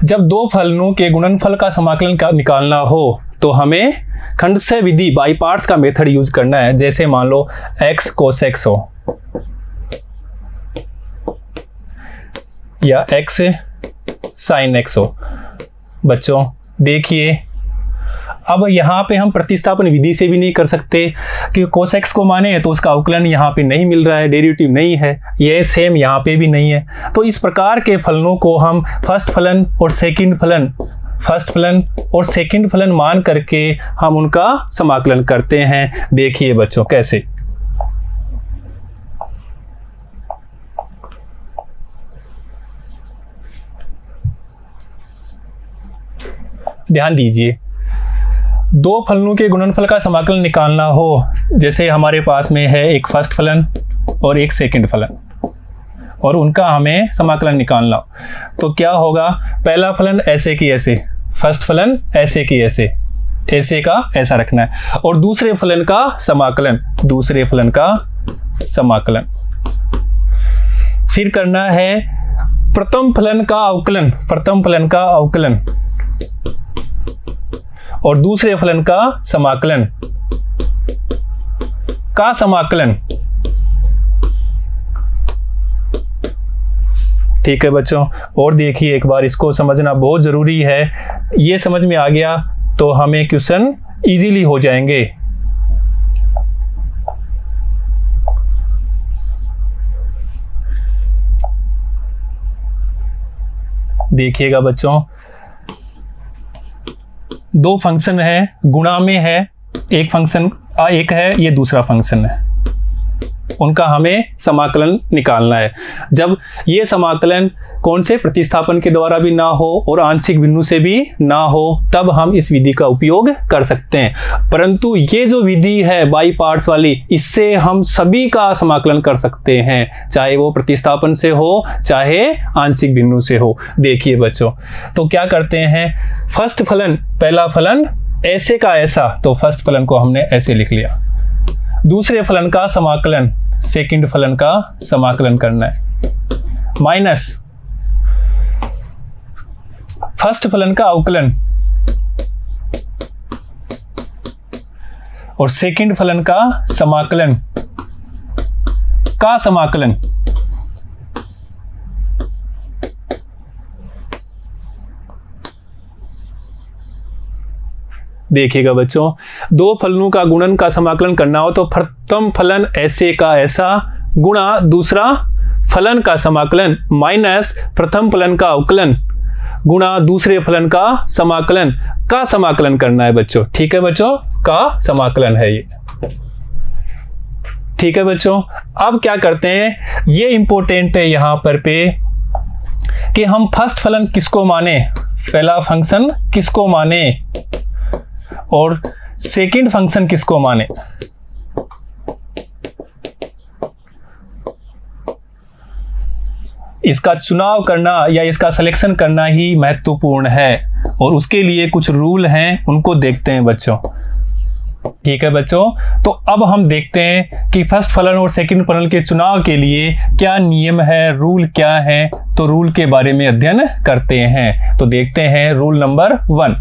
जब दो फलनों के गुणनफल का समाकलन निकालना हो तो हमें खंडशः विधि बाई पार्ट्स का मेथड यूज करना है। जैसे मान लो x cos x हो या x sin x हो। बच्चों देखिए, अब यहाँ पे हम प्रतिस्थापन विधि से भी नहीं कर सकते कि cos x को माने तो उसका अवकलन यहाँ पे नहीं मिल रहा है, डेरिवेटिव नहीं है, ये सेम यहाँ पे भी नहीं है। तो इस प्रकार के फलनों को हम फर्स्ट फलन और सेकंड फलन मान करके हम उनका समाकलन करते हैं। देखिए बच्चों कैसे, ध्यान दीजिए, दो फलनों के गुणनफल का समाकलन निकालना हो, जैसे हमारे पास में है एक फर्स्ट फलन और एक सेकंड फलन और उनका हमें समाकलन निकालना हो, तो क्या होगा, पहला फलन ऐसे की ऐसे, फर्स्ट फलन ऐसे की ऐसे, ऐसे का ऐसा रखना है, और दूसरे फलन का समाकलन फिर करना है प्रथम फलन का अवकलन और दूसरे फलन का समाकलन ठीक है बच्चों। और देखिए एक बार, इसको समझना बहुत जरूरी है, ये समझ में आ गया तो हमें क्वेश्चन इजीली हो जाएंगे। देखिएगा बच्चों, दो फंक्शन है, गुणा में है, एक फंक्शन एक है, ये दूसरा फंक्शन है, उनका हमें समाकलन निकालना है। जब ये समाकलन कौन से प्रतिस्थापन के द्वारा भी ना हो और आंशिक बिंदु से भी ना हो, तब हम इस विधि का उपयोग कर सकते हैं। परंतु ये जो विधि है बाई पार्ट्स वाली, इससे हम सभी का समाकलन कर सकते हैं, चाहे वो प्रतिस्थापन से हो चाहे आंशिक बिंदु से हो। देखिए बच्चों, तो क्या करते हैं, फर्स्ट फलन, पहला फलन ऐसे का ऐसा, तो फर्स्ट फलन को हमने ऐसे लिख लिया, दूसरे फलन का समाकलन, सेकंड फलन का समाकलन करना है, माइनस फर्स्ट फलन का अवकलन और सेकंड फलन का समाकलन देखिएगा बच्चों, दो फलनों का गुणन का समाकलन करना हो तो प्रथम फलन ऐसे का ऐसा गुणा दूसरा फलन का समाकलन माइनस प्रथम फलन का अवकलन गुणा दूसरे फलन का समाकलन करना है बच्चों। ठीक है बच्चों, का समाकलन है ये। ठीक है बच्चों, अब क्या करते हैं, ये इंपॉर्टेंट है यहां पर पे कि हम फर्स्ट फलन किसको माने, पहला फंक्शन किसको माने और सेकंड फंक्शन किसको माने। इसका चुनाव करना या इसका सिलेक्शन करना ही महत्वपूर्ण है और उसके लिए कुछ रूल हैं, उनको देखते हैं बच्चों। ठीक है बच्चों, तो अब हम देखते हैं कि फर्स्ट फलन और सेकंड फलन के चुनाव के लिए क्या नियम है, रूल क्या है, तो रूल के बारे में अध्ययन करते हैं। तो देखते हैं रूल नंबर 1।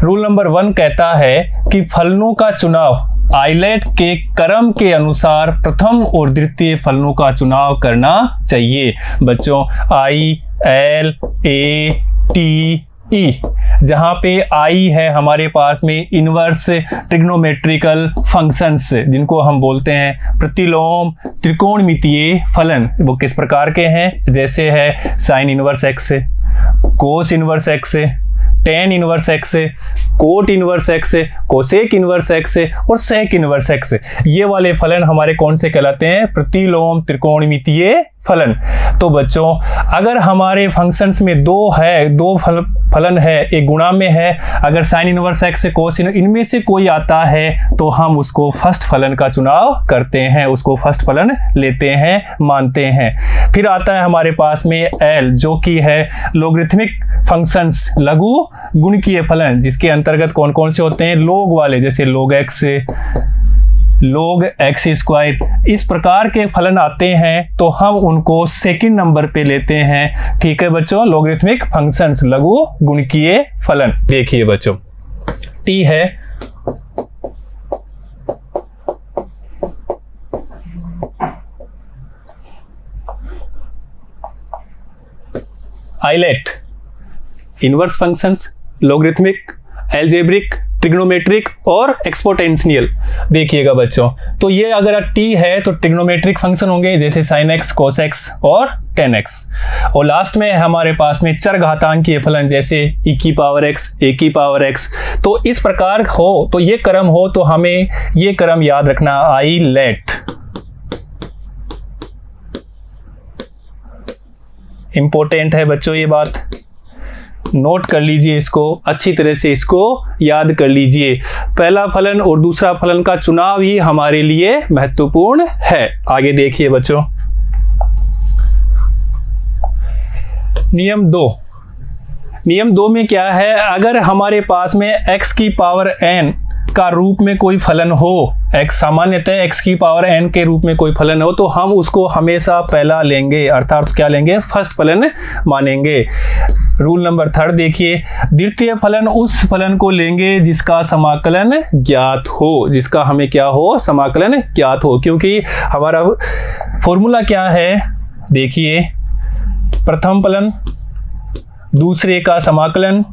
रूल नंबर 1 कहता है कि फलनों का चुनाव आइलेट के क्रम के अनुसार प्रथम और द्वितीय फलनों का चुनाव करना चाहिए। बच्चों I L A T E, जहां पे आई है हमारे पास में इनवर्स ट्रिग्नोमेट्रिकल फंक्शंस, जिनको हम बोलते हैं प्रतिलोम त्रिकोणमितीय फलन। वो किस प्रकार के हैं, जैसे है sine inverse x, cos inverse x, tan inverse x, cot inverse x, cosec inverse x और सेक इनवर्स एक्स। ये वाले फलन हमारे कौन से कहलाते हैं, प्रतिलोम त्रिकोणमितीय फलन। तो बच्चों अगर हमारे फंक्शंस में दो फलन है, एक गुणा में है, अगर साइन इनवर्स एक्स से कोस इनमें से कोई आता है तो हम उसको फर्स्ट फलन का चुनाव करते हैं, उसको फर्स्ट फलन लेते हैं, मानते हैं। फिर आता है हमारे पास में एल, जो कि है लोगरिथमिक फंक्शंस, लघु गुणकीय फलन, जिसके अंतर्गत कौन कौन से होते हैं, लोग वाले, जैसे लोग एक्स, log x स्क्वायर, इस प्रकार के फलन आते हैं तो हम उनको सेकंड नंबर पे लेते हैं। ठीक है बच्चों, लॉगरिथमिक फंक्शंस, लघु गुणकीय फलन। देखिए बच्चों, t है ILATE, inverse functions, logarithmic, algebraic, trigonometric और एक्सपोनेंशियल। देखिएगा बच्चों, तो ये अगर t है तो ट्रिग्नोमेट्रिक फंक्शन होंगे जैसे sin x, cos x और tan x, और लास्ट में हमारे पास में चरघातांकीय फलन जैसे e की पावर x, a की पावर x। तो इस प्रकार हो तो ये क्रम हो तो हमें ये क्रम याद रखना, आइलेट। इंपॉर्टेंट है बच्चों ये बात, नोट कर लीजिए इसको, अच्छी तरह से इसको याद कर लीजिए। पहला फलन और दूसरा फलन का चुनाव ही हमारे लिए महत्वपूर्ण है। आगे देखिए बच्चों, नियम 2। नियम 2 में क्या है, अगर हमारे पास में x की पावर n का रूप में कोई फलन हो, x सामान्यतः x की पावर n के रूप में कोई फलन हो, तो हम उसको हमेशा पहला लेंगे, अर्थात क्या लेंगे, फर्स्ट फलन मानेंगे। रूल नंबर 3 देखिए, द्वितीय फलन उस फलन को लेंगे जिसका समाकलन ज्ञात हो, जिसका हमें क्या हो, समाकलन ज्ञात हो। क्योंकि हमारा फॉर्मूला क्या है, देखिए, प्रथम फलन दूसरे का समाकलन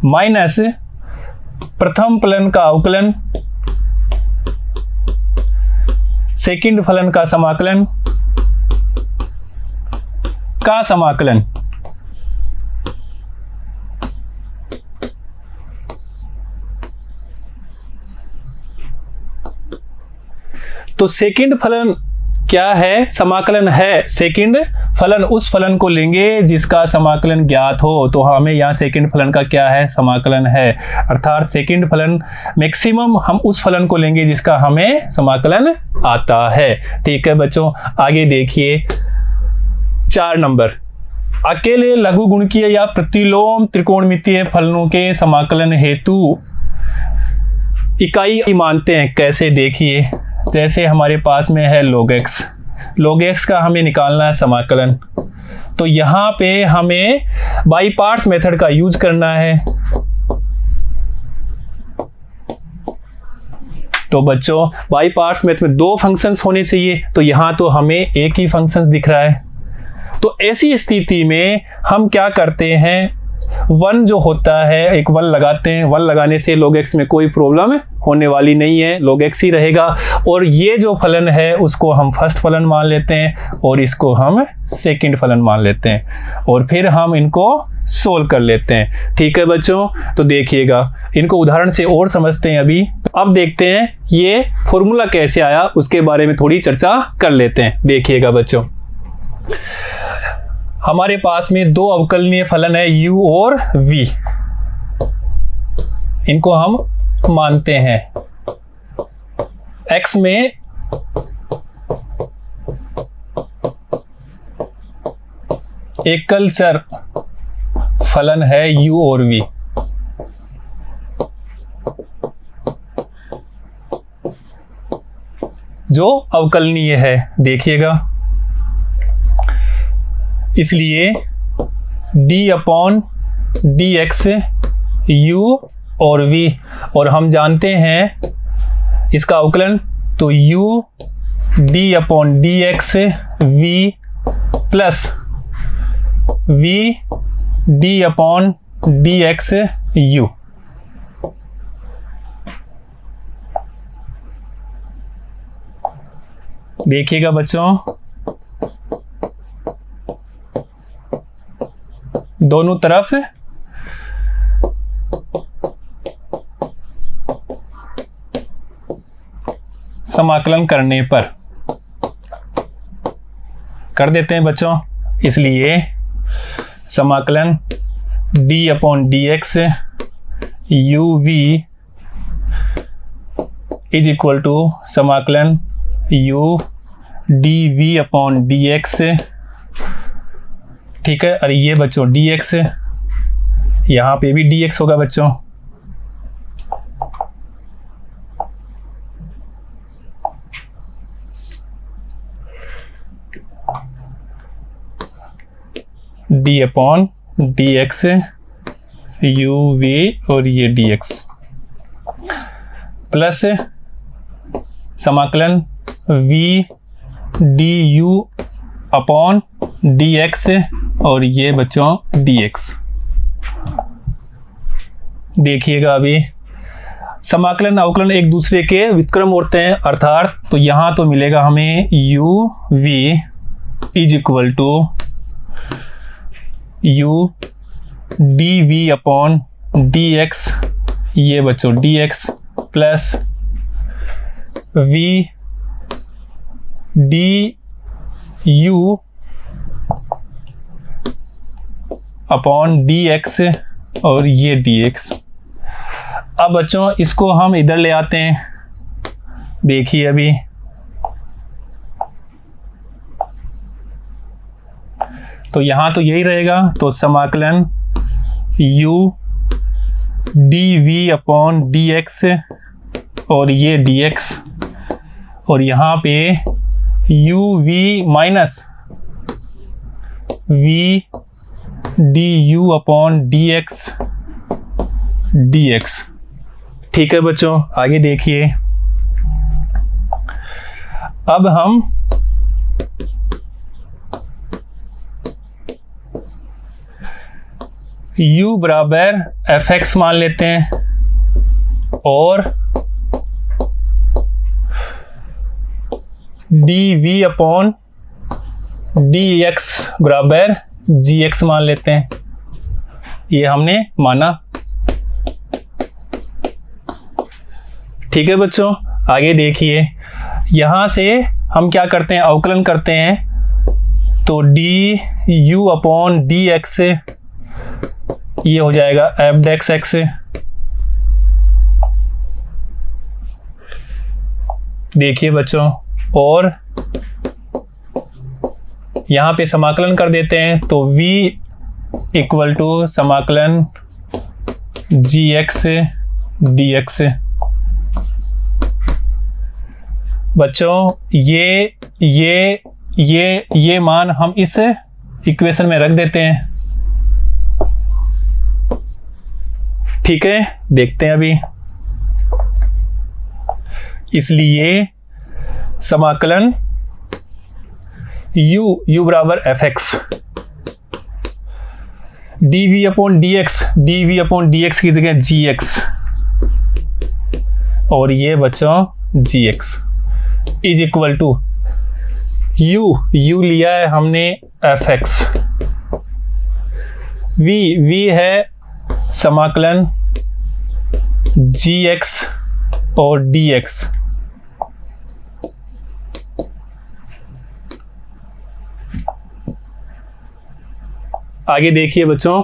माइनस प्रथम फलन का अवकलन सेकंड फलन का समाकलन का समाकलन। तो सेकंड फलन क्या है, समाकलन है। सेकंड फलन उस फलन को लेंगे जिसका समाकलन ज्ञात हो, तो हमें यहाँ सेकंड फलन का क्या है, समाकलन है। अर्थात सेकंड फलन मैक्सिमम हम उस फलन को लेंगे जिसका हमें समाकलन आता है। ठीक है बच्चों, आगे देखिए 4 नंबर, अकेले लघु गुणकीय या प्रतिलोम त्रिकोणमितीय फलनों के समाकलन हेतु इकाई मानते हैं। कैसे, देखिए, जैसे हमारे पास में है log x, log x का हमें निकालना है समाकलन, तो यहाँ पे हमें बाई पार्ट्स मेथड का यूज करना है। तो बच्चों, बाई पार्ट्स मेथड में 2 फंक्शंस होने चाहिए, तो यहाँ तो हमें एक ही फंक्शंस दिख रहा है। तो ऐसी स्थिति में हम क्या करते हैं, 1 जो होता है, एक 1 लगाते हैं। 1 लगाने से log x में कोई प्रॉब्लम होने वाली नहीं है, log x ही रहेगा। और ये जो फलन है उसको हम फर्स्ट फलन मान लेते हैं और इसको हम सेकंड फलन मान लेते हैं, और फिर हम इनको सोल्व कर लेते हैं। ठीक है बच्चों, तो देखिएगा, इनको उदाहरण से और समझते हैं अभी। अब देखते हैं ये फॉर्मूला कैसे आया, उसके बारे में थोड़ी चर्चा कर लेते हैं। देखिएगा बच्चों, हमारे पास में 2 अवकलनीय फलन है u और v, इनको हम मानते हैं। x में एकल चर फलन है u और v, जो अवकलनीय है। देखिएगा, इसलिए d/dx u और v, और हम जानते हैं इसका अवकलन, तो u d/dx v plus v d/dx u। देखिएगा बच्चों, दोनों तरफ समाकलन करने पर कर देते हैं बच्चों। इसलिए समाकलन d/dx uv is equal to समाकलन u dv/dx। ठीक है, और ये बच्चों dx, यहाँ पे भी dx होगा बच्चों। D upon D x u v और ये डी एक्स प्लस समाकलन v d u upon D x और ये बच्चों डी एक्स। देखिएगा अभी समाकलन अवकलन एक दूसरे के व्युत्क्रम होते हैं, अर्थात तो यहाँ तो मिलेगा हमें u v is equal to u d we upon D x, ये बच्चों d x plus v d u upon D x और ये डी एक्स। अब बच्चों इसको हम इधर ले आते हैं, देखिए अभी तो यहाँ तो यही रहेगा, तो समाकलन u d we upon D x और ये डी एक्स और यहाँ पे u v minus v d u upon D x d x. ठीक है बच्चों, आगे देखिए। अब हम u बराबर एफ एक्स मान लेते हैं और d we upon D x बराबर जी एक्स मान लेते हैं, ये हमने माना। ठीक है बच्चों, आगे देखिए। यहाँ से हम क्या करते हैं, अवकलन करते हैं, तो D u upon D x ये हो जाएगा एफ डेक्स एक्स। देखिए बच्चों, और यहाँ पे समाकलन कर देते हैं, तो v इक्वल टू समाकलन जी एक्स डी एक्स। बच्चों ये मान हम इस इक्वेशन में रख देते हैं। ठीक है, देखते हैं अभी। इसलिए समाकलन u बराबर F X D we upon D X की जगह जी एक्स और ये बच्चों G X is equal to u लिया है हमने एफ एक्स, v है समाकलन जी एक्स और डी एक्स। आगे देखिए बच्चों,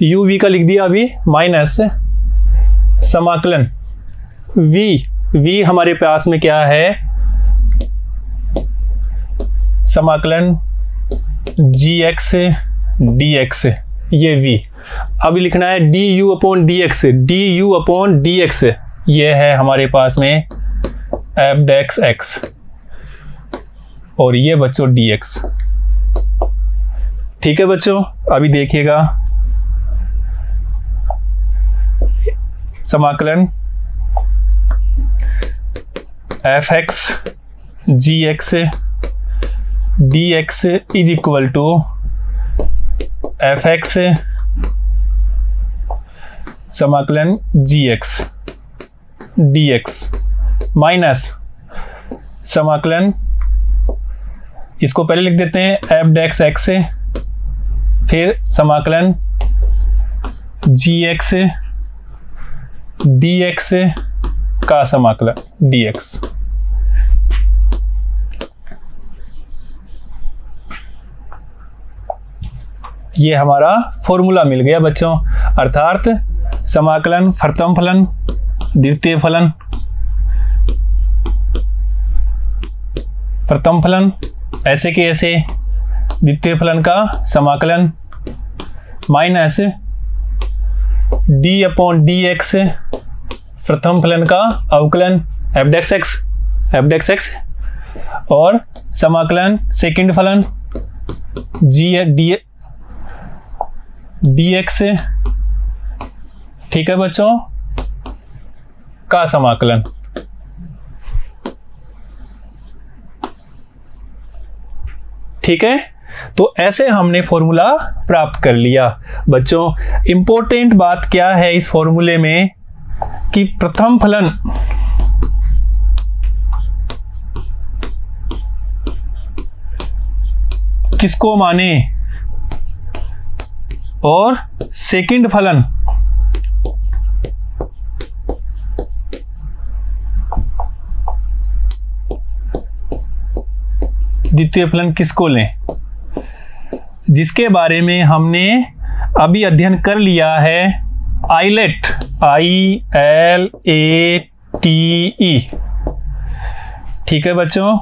u v का लिख दिया अभी माइनस समाकलन v हमारे पास में क्या है, समाकलन जी एक्स डी एक्स, ये v। अभी लिखना है D u upon D x, ये है हमारे पास में एफ डेक्स एक्स और ये बच्चों डी एक्स। ठीक है बच्चों, अभी देखिएगा समाकलन f x g x d x is equal to f x समाकलन जी एक्स डी एक्स माइनस समाकलन, इसको पहले लिख देते हैं एफ डेक्स एक्स, फिर समाकलन जी एक्स डी एक्स का समाकलन डी एक्स। ये हमारा फॉर्मूला मिल गया बच्चों, अर्थात समाकलन प्रथम फलन द्वितीय फलन, प्रथम फलन ऐसे के ऐसे, द्वितीय फलन का समाकलन minus D upon D x, प्रथम फलन का अवकलन एफ डेक्स एक्स और समाकलन सेकंड फलन dx, ठीक है बच्चों, का समाकलन। ठीक है, तो ऐसे हमने फॉर्मूला प्राप्त कर लिया। बच्चों इंपॉर्टेंट बात क्या है इस फॉर्मूले में कि प्रथम फलन किसको माने और सेकंड फलन द्वितीय फलन किसको लें, जिसके बारे में हमने अभी अध्ययन कर लिया है। आइलेट, ILATE, ठीक है बच्चों,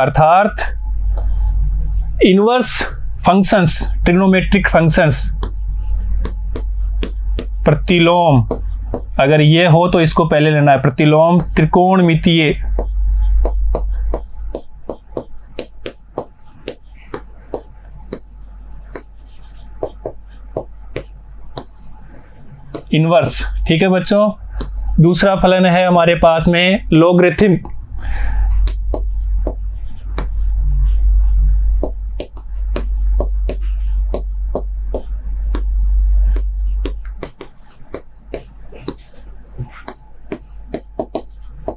अर्थात इनवर्स फंक्शंस, ट्रिग्नोमेट्रिक फंक्शंस, प्रतिलोम, अगर ये हो तो इसको पहले लेना है, प्रतिलोम त्रिकोणमितीय इनवर्स, ठीक है बच्चों। दूसरा फलन है हमारे पास में लॉगरिथम,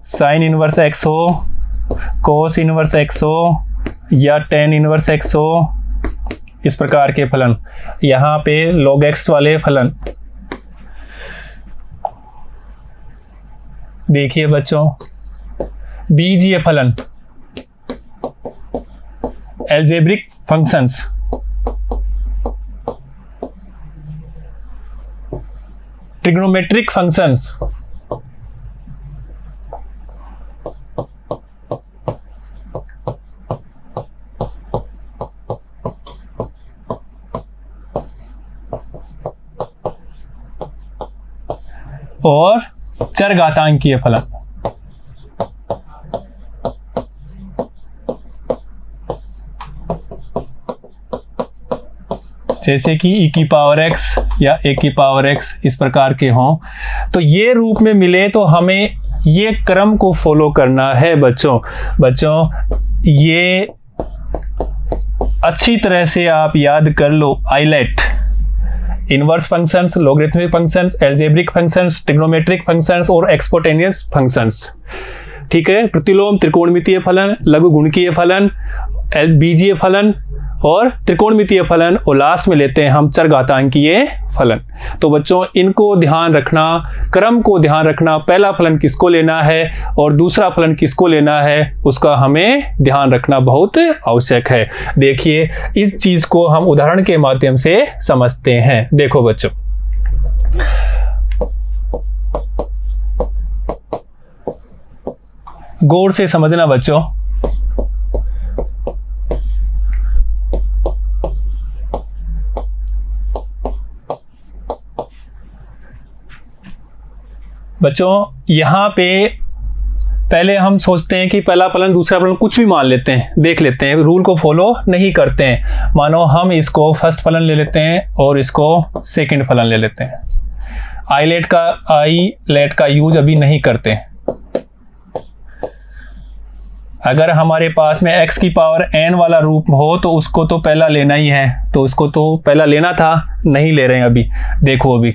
साइन इनवर्स x हो, कोस इनवर्स x हो या टेन इनवर्स x हो, इस प्रकार के फलन। यहां पे log x वाले फलन देखिए बच्चों, बीजीय फलन, एल्जेब्रिक फंक्शंस, ट्रिग्नोमेट्रिक फंक्शंस, और चरघातांकीय फलन। जैसे कि e की पावर x या a की पावर x इस प्रकार के हों, तो ये रूप में मिले तो हमें ये क्रम को फॉलो करना है बच्चों। ये अच्छी तरह से आप याद कर लो। ILATE, inverse functions, logarithmic functions, algebraic functions, trigonometric functions और एक्सपोटेनियस फंक्शंस, ठीक है। प्रतिलोम त्रिकोणमितीय फलन, लघु गुणकीय फलन, बीजीय फलन और त्रिकोणमितीय फलन, और लास्ट में लेते हैं हम चरघातांकीय फलन। तो बच्चों इनको ध्यान रखना, क्रम को ध्यान रखना, पहला फलन किसको लेना है और दूसरा फलन किसको लेना है, उसका हमें ध्यान रखना बहुत आवश्यक है। देखिए इस चीज को हम उदाहरण के माध्यम से समझते हैं। देखो बच्चों, गौर से समझना बच्चों। बच्चों यहाँ पे पहले हम सोचते हैं कि पहला फलन दूसरा फलन कुछ भी मान लेते हैं, देख लेते हैं, रूल को फॉलो नहीं करते हैं। मानो हम इसको फर्स्ट फलन ले लेते हैं और इसको सेकंड फलन ले लेते हैं। आइलेट का यूज अभी नहीं करते। अगर हमारे पास में x की पावर n वाला रूप हो तो उसको तो पहला लेना ही है, तो उसको तो पहला लेना था, नहीं ले रहे हैं अभी। देखो अभी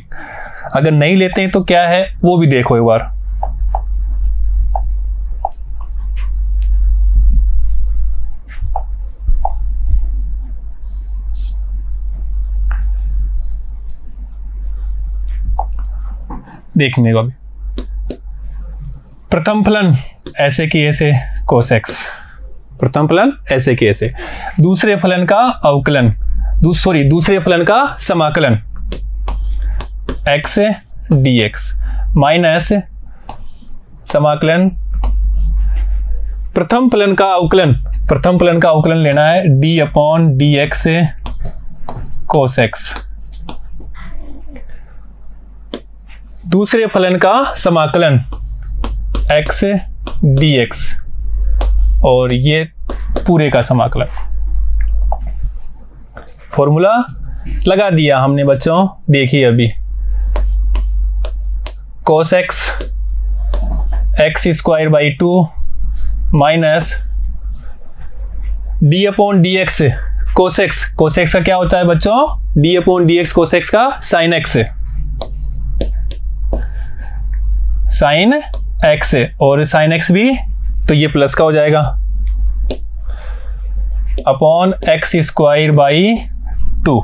अगर नहीं लेते हैं तो क्या है वो भी देखो एक बार। देखने को भी प्रथम फलन ऐसे की ऐसे cos x, प्रथम फलन ऐसे की ऐसे, दूसरे फलन का अवकलन, दूसरे फलन का समाकलन x dx माइनस समाकलन प्रथम फलन का अवकलन, प्रथम फलन का अवकलन लेना है d upon dx cos x, दूसरे फलन का समाकलन x dx और ये पूरे का समाकलन। फॉर्मूला लगा दिया हमने बच्चों, देखिए अभी cos x x² 2 minus d/dx cos x का क्या होता है बच्चों, d/dx cos x का sin x और sin x भी तो ये प्लस का हो जाएगा अपॉन x² 2।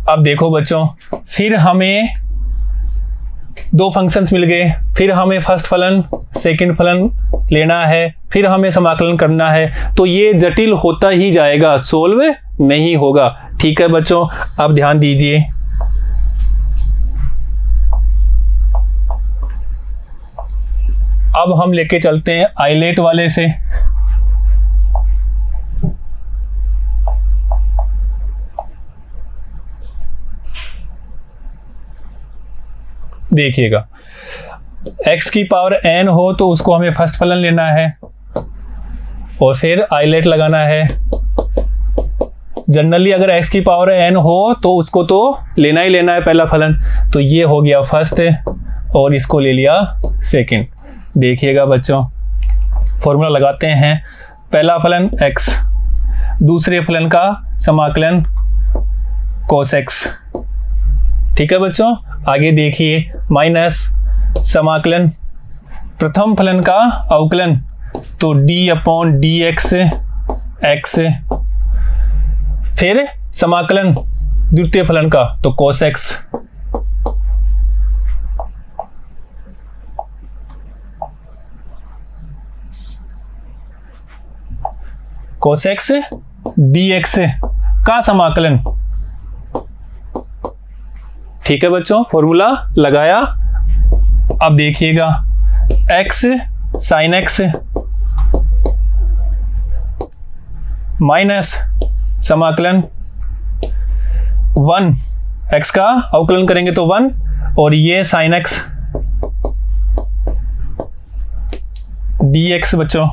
अब देखो बच्चों, फिर हमें दो फंक्शंस मिल गए, फिर हमें फर्स्ट फलन सेकंड फलन लेना है, फिर हमें समाकलन करना है, तो ये जटिल होता ही जाएगा, सोल्व नहीं होगा। ठीक है बच्चों, अब ध्यान दीजिए। अब हम लेके चलते हैं आइलेट वाले से। देखिएगा, x की पावर n हो तो उसको हमें फर्स्ट फलन लेना है और फिर आइलेट लगाना है। जनरली अगर x की पावर n हो तो उसको तो लेना ही लेना है पहला फलन, तो ये हो गया फर्स्ट और इसको ले लिया सेकंड। देखिएगा बच्चों, फॉर्मूला लगाते हैं, पहला फलन x, दूसरे फलन का समाकलन cos x। ठीक है बच्चों, आगे देखिए, माइनस समाकलन प्रथम फलन का अवकलन तो d/dx x, फिर समाकलन द्वितीय फलन का तो cos x। cos x dx का समाकलन। ठीक है बच्चों, फॉर्मूला लगाया। अब देखिएगा, x sin x माइनस समाकलन 1, x का अवकलन करेंगे तो 1 और ये sin x dx बच्चों।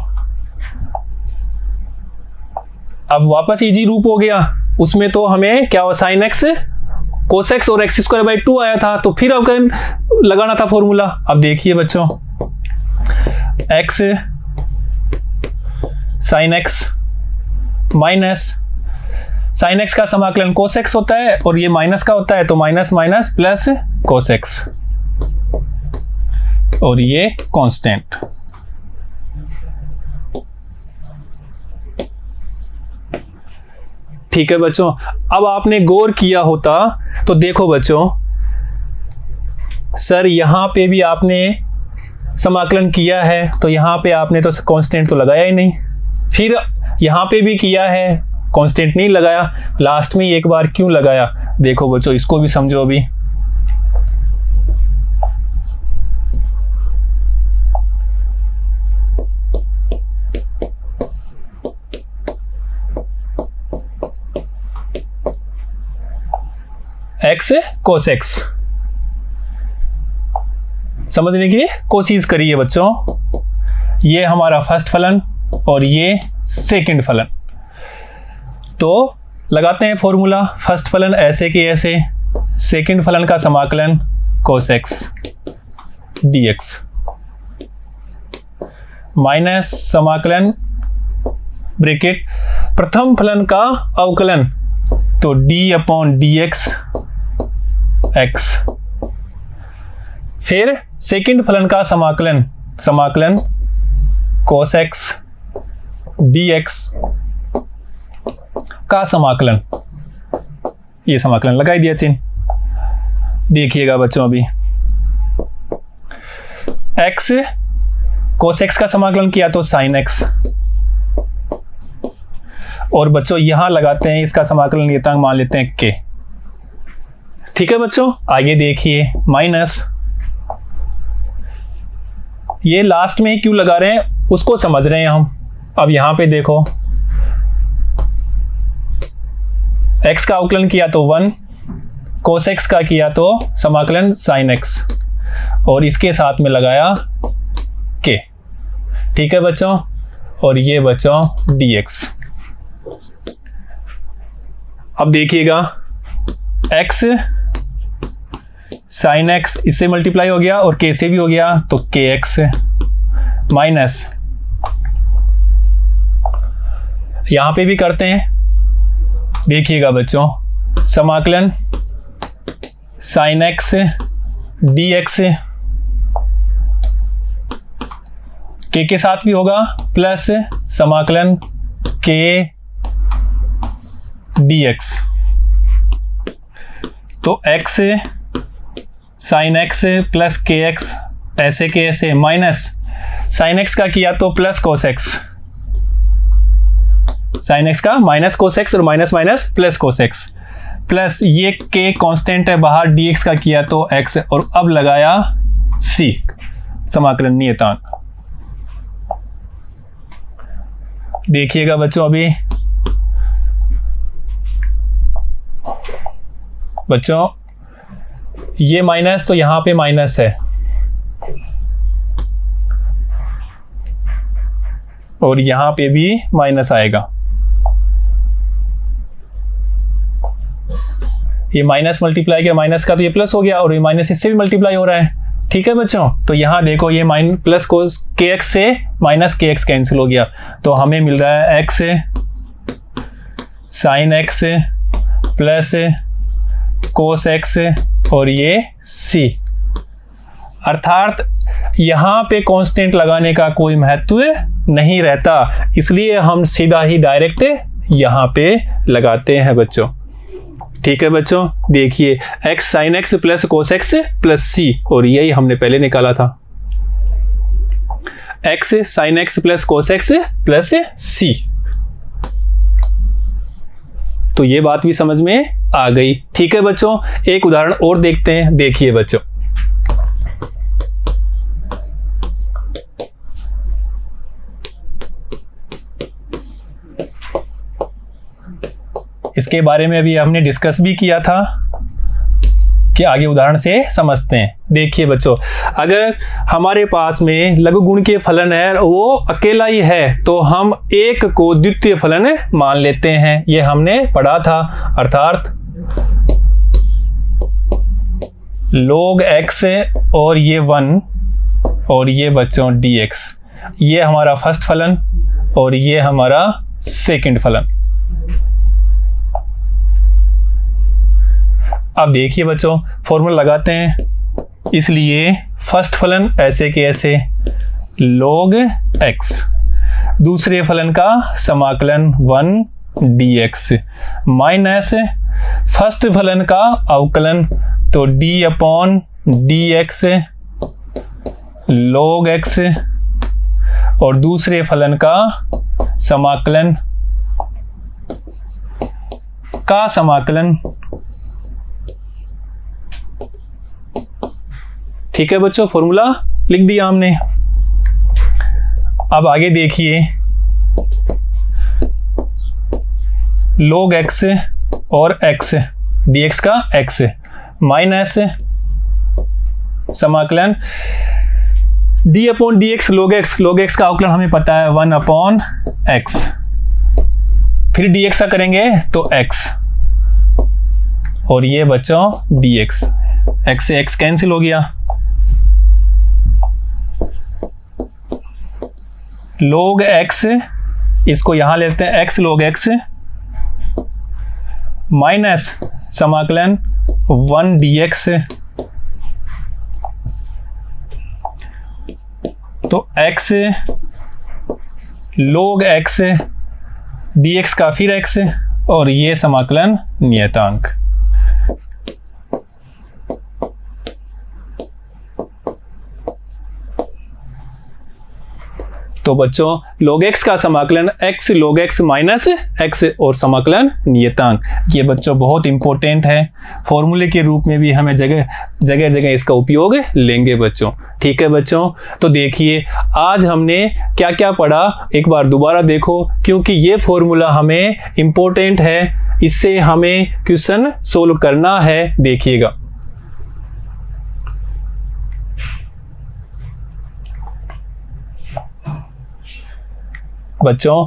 अब वापस इजी रूप हो गया, उसमें तो हमें क्या हो, sin x cos x और x² 2 आया था, तो फिर अवकलन लगाना था फॉर्मूला। अब देखिए बच्चों, x sin x minus sin x का समाकलन cos x होता है और ये माइनस का होता है, तो minus minus plus cos x और ये कांस्टेंट। ठीक है बच्चों, अब आपने गौर किया होता तो देखो बच्चों, सर यहाँ पे भी आपने समाकलन किया है तो यहाँ पे आपने तो कांस्टेंट तो लगाया ही नहीं, फिर यहाँ पे भी किया है कांस्टेंट नहीं लगाया, लास्ट में एक बार क्यों लगाया? देखो बच्चों, इसको भी समझो अभी। x cos x समझने की कोशिश करिए बच्चों। ये हमारा फर्स्ट फलन और ये सेकंड फलन, तो लगाते हैं फॉर्मूला। फर्स्ट फलन ऐसे के ऐसे, सेकंड फलन का समाकलन cos x dx माइनस समाकलन ब्रैकेट प्रथम फलन का अवकलन तो d/dx x, फिर सेकंड फलन का समाकलन cos x dx का समाकलन, ये समाकलन लगाई दिया चिन्ह। देखिएगा बच्चों, अभी x cos x का समाकलन किया तो sin x, और बच्चों यहां लगाते हैं इसका समाकलन नियतांक मान लेते हैं k। ठीक है बच्चों, आगे देखिए, माइनस ये लास्ट में क्यों लगा रहे हैं उसको समझ रहे हैं हम। अब यहां पे देखो, x का अवकलन किया तो 1, cos x का किया तो समाकलन sin x, और इसके साथ में लगाया k। ठीक है बच्चों, और ये बच्चों dx। अब देखिएगा x sin x इससे मल्टीप्लाई हो गया और k से भी हो गया, तो kx माइनस, यहां पे भी करते हैं। देखिएगा बच्चों, समाकलन sin x dx k के साथ भी होगा, प्लस समाकलन k dx। तो x sin x plus kx ऐसे के ऐसे, माइनस sin x का किया तो plus cos x, sin x का माइनस cos x और minus minus plus cos x, plus ये k कांस्टेंट है बाहर, dx का किया तो x, और अब लगाया c समाकलन नियतांक। देखिएगा बच्चों, अभी बच्चों ये माइनस तो यहां पे माइनस है, और यहां पे भी माइनस आएगा। ये माइनस मल्टीप्लाई किया माइनस का तो ये प्लस हो गया, और ये माइनस इससे भी मल्टीप्लाई हो रहा है। ठीक है बच्चों, तो यहां देखो ये प्लस को kx से माइनस kx कैंसिल हो गया, तो हमें मिल रहा है x sin x plus cos x और ये c। अर्थात यहाँ पे कांस्टेंट लगाने का कोई महत्व नहीं रहता, इसलिए हम सीधा ही डायरेक्ट यहाँ पे लगाते हैं बच्चों। ठीक है बच्चों, देखिए x sin x plus cos x plus c, और यही हमने पहले निकाला था, x sin x plus cos x plus c। तो ये बात भी समझ में आ गई। ठीक है बच्चों, एक उदाहरण और देखते हैं। देखिए बच्चों, इसके बारे में अभी हमने डिस्कस भी किया था कि आगे उदाहरण से समझते हैं। देखिए बच्चों, अगर हमारे पास में लघु गुण के फलन है, वो अकेला ही है, तो हम एक को द्वितीय फलन मान लेते हैं। ये हमने पढ़ा था, अर्थात log x और ये 1 और ये बच्चों dx, ये हमारा फर्स्ट फलन और ये हमारा सेकंड फलन। अब देखिए बच्चों, फॉर्मूला लगाते हैं। इसलिए फर्स्ट फलन ऐसे के ऐसे log x, दूसरे फलन का समाकलन 1 dx माइनस फर्स्ट फलन का अवकलन, तो d upon dx log x, और दूसरे फलन का समाकलन का समाकलन। ठीक है बच्चों, फॉर्मूला लिख दिया हमने। अब आगे देखिए, log x और x dx का x माइनस समाकलन d upon dx log x का अवकलन हमें पता है 1 अपॉन x, फिर dx का करेंगे तो x, और ये बच्चों dx, x से x कैंसिल हो गया। log x, इसको यहां लेते हैं x log x माइनस समाकलन 1 dx, तो x log x dx का फिर x, और ये समाकलन नियतांक। तो बच्चों log x का समाकलन x log x minus x और समाकलन नियतांक, ये बच्चों बहुत इंपॉर्टेंट है। फॉर्मूले के रूप में भी हमें जगह इसका उपयोग लेंगे बच्चों। ठीक है बच्चों, तो देखिए आज हमने क्या क्या पढ़ा, एक बार दोबारा देखो, क्योंकि ये फॉर्मूला हमें इंपॉर्टेंट है, इससे हमें क्वेश्चन सोल्व करना है। देखिएगा, बच्चों,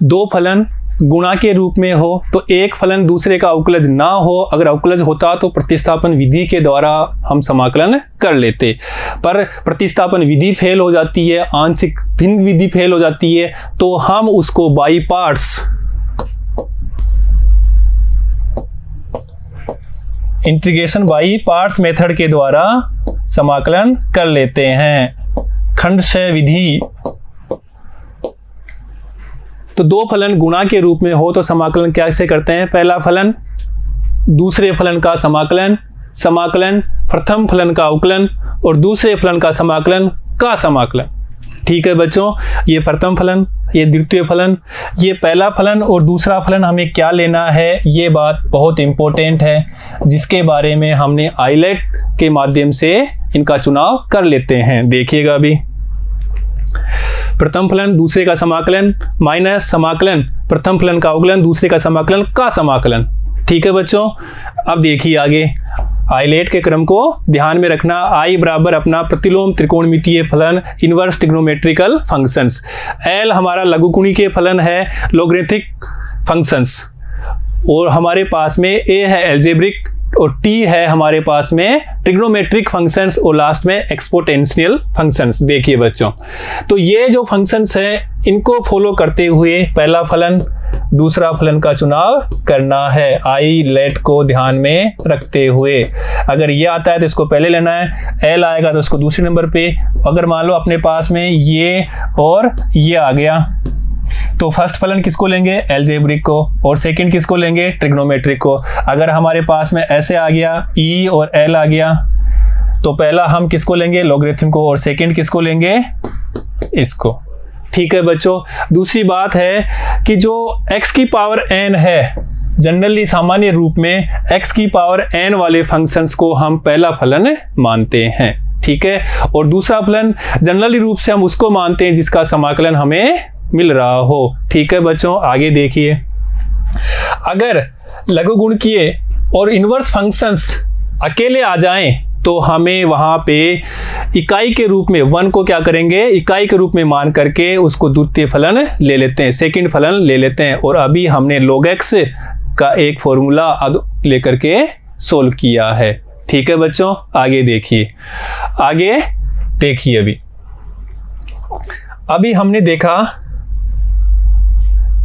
दो फलन गुणा के रूप में हो तो एक फलन दूसरे का अवकलज ना हो, अगर अवकलज होता तो प्रतिस्थापन विधि के द्वारा हम समाकलन कर लेते, पर प्रतिस्थापन विधि फेल हो जाती है, आंशिक भिन्न विधि फेल हो जाती है, तो हम उसको by parts integration by parts method के द्वारा समाकलन कर लेते हैं, खंडशः विधि। तो दो फलन गुणा के रूप में हो तो समाकलन कैसे करते हैं? पहला फलन दूसरे फलन का समाकलन, समाकलन प्रथम फलन का अवकलन और दूसरे फलन का समाकलन का समाकलन। ठीक है बच्चों, ये प्रथम फलन, ये द्वितीय फलन, ये पहला फलन और दूसरा फलन हमें क्या लेना है, ये बात बहुत इंपॉर्टेंट है, जिसके बारे में हमने आइलेट के माध्यम से इनका चुनाव कर लेते हैं। देखिएगा अभी, प्रथम फलन दूसरे का समाकलन माइनस समाकलन प्रथम फलन का अवकलन दूसरे का समाकलन का समाकलन। ठीक है बच्चों, अब देखिए आगे आइलेट के क्रम को ध्यान में रखना। आई बराबर अपना प्रतिलोम त्रिकोणमितीय फलन इनवर्स ट्रिग्नोमेट्रिकल फंक्शंस, एल हमारा लघुकोणीय फलन है लॉगरिथमिक फंक्शंस, और हमारे पास में ए है एल्जेब्रिक और टी है हमारे पास में ट्रिग्नोमेट्रिक फंक्शंस और लास्ट में एक्सपोनेंशियल फंक्शंस। देखिए बच्चों, तो ये जो फंक्शंस हैं इनको फॉलो करते हुए पहला फलन दूसरा फलन का चुनाव करना है, आई लेट को ध्यान में रखते हुए। अगर ये आता है तो इसको पहले लेना है, एल आएगा तो इसको दूसरे नंबर पे। अगर मान लो अपने पास में ये और ये आ गया तो फर्स्ट फलन किसको लेंगे? एल्जेब्रिक को, और सेकंड किसको लेंगे? ट्रिग्नोमेट्रिक को। अगर हमारे पास में ऐसे आ गया ई और एल आ गया तो पहला हम किसको लेंगे? लॉगरिथम को, और सेकंड किसको लेंगे? इसको। ठीक है बच्चों, दूसरी बात है कि जो x की पावर n है, जनरली सामान्य रूप में x की पावर n वाले फंक्शंस को हम पहला फलन मानते हैं। ठीक है, और दूसरा फलन जनरली रूप से हम उसको मानते हैं जिसका समाकलन हमें मिल रहा हो। ठीक है बच्चों, आगे देखिए, अगर लघुगुणकीय और इनवर्स फंक्शंस अकेले आ जाएं तो हमें वहां पे इकाई के रूप में वन को क्या करेंगे? इकाई के रूप में मान करके उसको द्वितीय फलन ले लेते हैं, सेकंड फलन ले लेते हैं। और अभी हमने log x का एक फॉर्मूला लेकर के सोल्व किया है। ठीक है बच्चों, आगे देखिए, आगे देखिए, अभी हमने देखा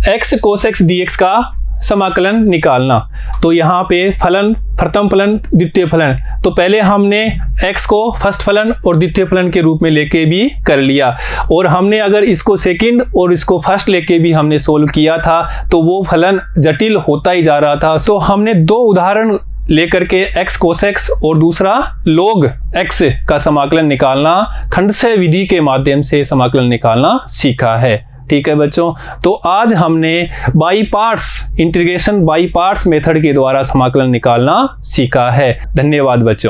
x cos x dx का समाकलन निकालना। तो यहाँ पे फलन प्रथम फलन द्वितीय फलन, तो पहले हमने x को फर्स्ट फलन और द्वितीय फलन के रूप में लेके भी कर लिया, और हमने अगर इसको सेकंड और इसको फर्स्ट लेके भी हमने सोल्व किया था तो वो फलन जटिल होता ही जा रहा था। तो हमने दो उदाहरण लेकर के x cos x और दूसरा log x का समाकलन निकालना, खंडशः विधि के माध्यम से समाकलन निकालना सीखा है। ठीक है बच्चों, तो आज हमने by parts integration by parts method के द्वारा समाकलन निकालना सीखा है। धन्यवाद बच्चों।